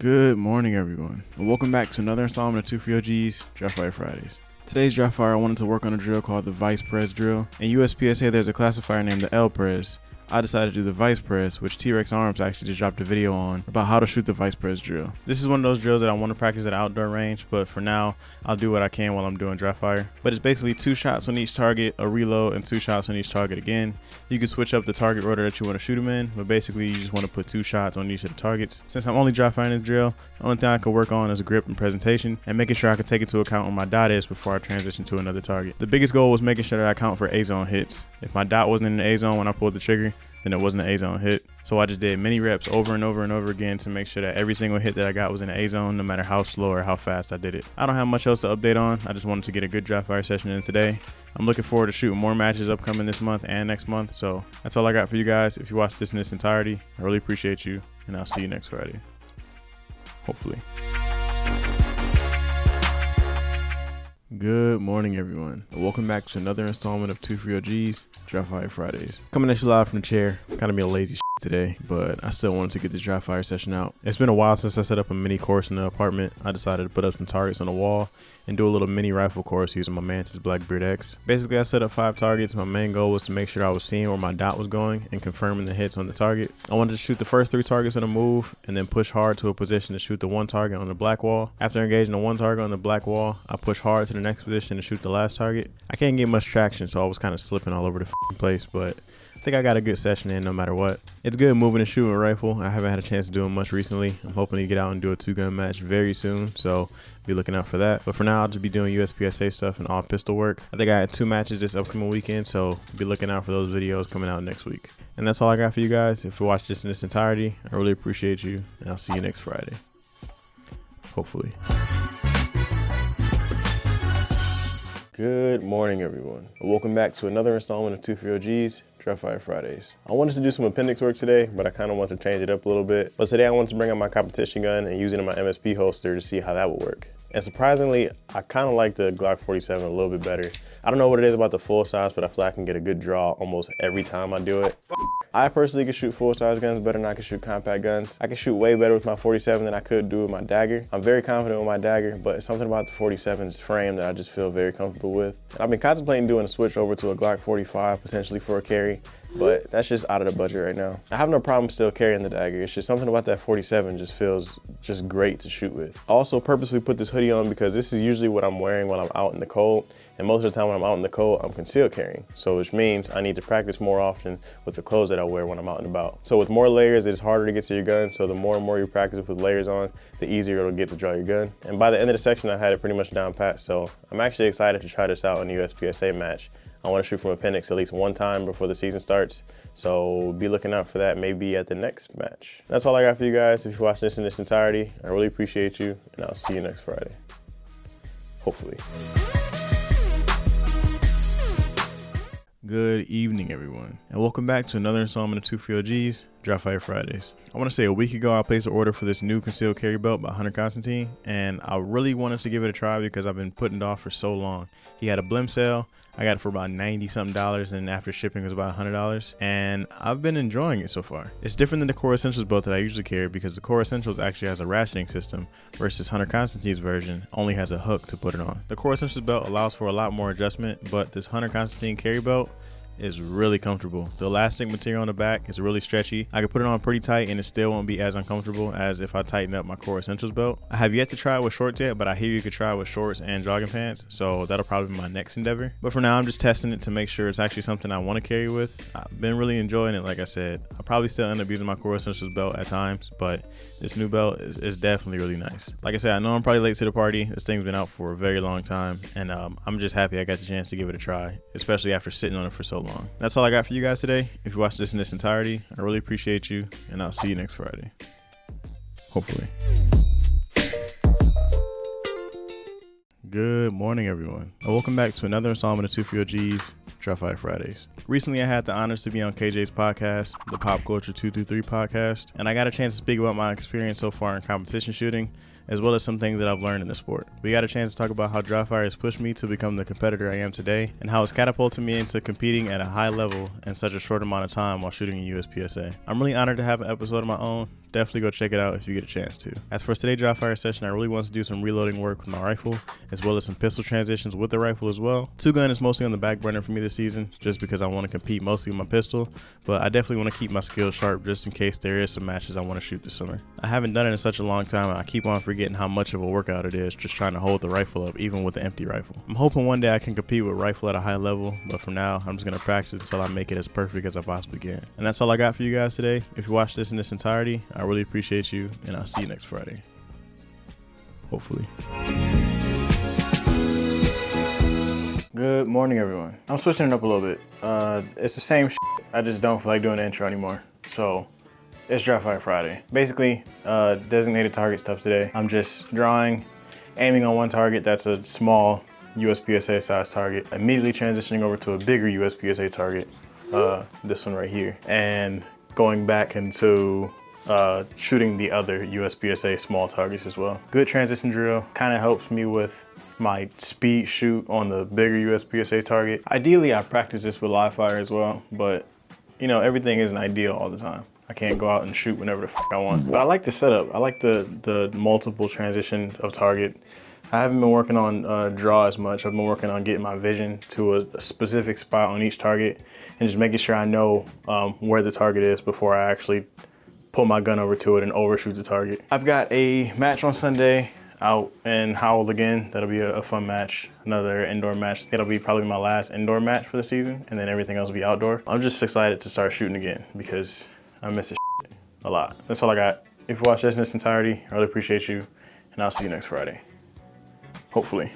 Good morning, everyone, and welcome back to another installment of TwoFreeOG's Draft Fire Fridays. Today's draft fire, I wanted to work on a drill called the Vice Press drill. In USPSA, there's a classifier named the L Press. I decided to do the Vice Press, which T-Rex Arms actually just dropped a video on about how to shoot the Vice Press drill. This is one of those drills that I want to practice at outdoor range, but for now, I'll do what I can while I'm doing draft fire. But it's basically 2 shots on each target, a reload, and 2 shots on each target again. You can switch up the target order that you want to shoot them in, but basically you just want to put 2 shots on each of the targets. Since I'm only draft firing this drill, the only thing I could work on is grip and presentation, and making sure I can take into account where my dot is before I transition to another target. The biggest goal was making sure that I count for A-zone hits. If my dot wasn't in the A-zone when I pulled the trigger, then it wasn't an A-zone hit. So I just did many reps over and over and over again to make sure that every single hit that I got was in the A-zone, no matter how slow or how fast I did it. I don't have much else to update on. I just wanted to get a good draft fire session in today. I'm looking forward to shooting more matches upcoming this month and next month. So that's all I got for you guys. If you watched this in its entirety, I really appreciate you, and I'll see you next Friday. Hopefully. Good morning, everyone, and welcome back to another installment of TwoFreeOG's Draft Fire Fridays. Coming at you live from the chair. Kind of be a lazy today, but I still wanted to get this draft fire session out. It's been a while since I set up a mini course in the apartment. I decided to put up some targets on the wall and do a little mini rifle course using my Mantis Blackbeard X. Basically, I set up 5 targets. My main goal was to make sure I was seeing where my dot was going and confirming the hits on the target. I wanted to shoot the first 3 targets on a move and then push hard to a position to shoot the 1 target on the black wall. After engaging the 1 target on the black wall, I push hard to the next position to shoot the last target. I can't get much traction, so I was kind of slipping all over the place, but I think I got a good session in no matter what. It's good moving and shooting a rifle. I haven't had a chance to do it much recently. I'm hoping to get out and do a 2-gun match very soon, so be looking out for that. But for now, I'll just be doing USPSA stuff and all pistol work. I think I had 2 matches this upcoming weekend, so be looking out for those videos coming out next week. And that's all I got for you guys. If you watched this in its entirety, I really appreciate you, and I'll see you next Friday. Hopefully. Good morning, everyone. Welcome back to another installment of TwoFreeOG's Draft Fire Fridays. I wanted to do some appendix work today, but I kind of want to change it up a little bit. But today I wanted to bring out my competition gun and use it in my MSP holster to see how that would work. And surprisingly, I kind of like the Glock 47 a little bit better. I don't know what it is about the full size, but I feel like I can get a good draw almost every time I do it. I personally can shoot full size guns better than I can shoot compact guns. I can shoot way better with my 47 than I could do with my dagger. I'm very confident with my dagger, but it's something about the 47's frame that I just feel very comfortable with. I've been contemplating doing a switch over to a Glock 45 potentially for a carry, but that's just out of the budget right now. I have no problem still carrying the dagger. It's just something about that 47 just feels just great to shoot with. I also purposely put this hoodie on because this is usually what I'm wearing when I'm out in the cold. And most of the time when I'm out in the cold, I'm concealed carrying. So which means I need to practice more often with the clothes that I wear when I'm out and about. So with more layers, it's harder to get to your gun. So the more and more you practice with layers on, the easier it'll get to draw your gun. And by the end of the section, I had it pretty much down pat. So I'm actually excited to try this out in the USPSA match. I want to shoot from appendix at least 1 time before the season starts. So be looking out for that maybe at the next match. That's all I got for you guys. If you watched this in its entirety, I really appreciate you, and I'll see you next Friday. Hopefully. Good evening, everyone, and welcome back to another installment of TwoFreeOG's Draft Fire Fridays. I want to say a week ago I placed an order for this new concealed carry belt by Hunter Constantine, and I really wanted to give it a try because I've been putting it off for so long. He had a blimp sale. I got it for about $90-something, and after shipping it was about $100, and I've been enjoying it so far. It's different than the Core Essentials belt that I usually carry because the Core Essentials actually has a ratcheting system versus Hunter Constantine's version only has a hook to put it on. The Core Essentials belt allows for a lot more adjustment, but this Hunter Constantine carry belt is really comfortable. The elastic material on the back is really stretchy. I can put it on pretty tight and it still won't be as uncomfortable as if I tighten up my Core Essentials belt. I have yet to try it with shorts yet, but I hear you could try it with shorts and jogging pants, so that'll probably be my next endeavor. But for now, I'm just testing it to make sure it's actually something I want to carry with. I've been really enjoying it, like I said. I'll probably still end up using my Core Essentials belt at times, but this new belt is definitely really nice. Like I said, I know I'm probably late to the party. This thing's been out for a very long time, and I'm just happy I got the chance to give it a try, especially after sitting on it for so long. That's all I got for you guys today. If you watched this in its entirety, I really appreciate you, and I'll see you next Friday. Hopefully. Good morning, everyone, and welcome back to another installment of TwoFreeOG's Dry Fire Fridays. Recently I had the honors to be on KJ's podcast, the Pop Culture 223 podcast, and I got a chance to speak about my experience so far in competition shooting, as well as some things that I've learned in the sport. We got a chance to talk about how dry fire has pushed me to become the competitor I am today, and how it's catapulted me into competing at a high level in such a short amount of time while shooting a USPSA. I'm really honored to have an episode of my own. Definitely go check it out if you get a chance to. As for today's dry fire session, I really want to do some reloading work with my rifle, as well as some pistol transitions with the rifle as well. Two gun is mostly on the back burner for me this season, just because I want to compete mostly with my pistol, but I definitely want to keep my skills sharp just in case there is some matches I want to shoot this summer. I haven't done it in such a long time, and I keep on forgetting how much of a workout it is just trying to hold the rifle up, even with the empty rifle. I'm hoping one day I can compete with rifle at a high level, but for now, I'm just going to practice until I make it as perfect as I possibly can. And that's all I got for you guys today. If you watched this in its entirety, I really appreciate you, and I'll see you next Friday. Hopefully. Good morning, everyone. I'm switching it up a little bit. It's the same shit. I just don't feel like doing the intro anymore. So it's Dry Fire Friday. Basically, designated target stuff today. I'm just drawing, aiming on one target. That's a small USPSA size target. Immediately transitioning over to a bigger USPSA target. This one right here. And going back into shooting the other USPSA small targets as well. Good transition drill, kind of helps me with my speed shoot on the bigger USPSA target. Ideally, I practice this with live fire as well, but you know, everything isn't ideal all the time. I can't go out and shoot whenever the fuck I want. But I like the setup. I like the multiple transition of target. I haven't been working on draw as much. I've been working on getting my vision to a specific spot on each target and just making sure I know where the target is before I actually pull my gun over to it and overshoot the target. I've got a match on Sunday out in Howell again. That'll be a fun match, another indoor match. That'll be probably my last indoor match for the season, and then everything else will be outdoor. I'm just excited to start shooting again because I miss this shit a lot. That's all I got. If you watched this in its entirety, I really appreciate you, and I'll see you next Friday. Hopefully.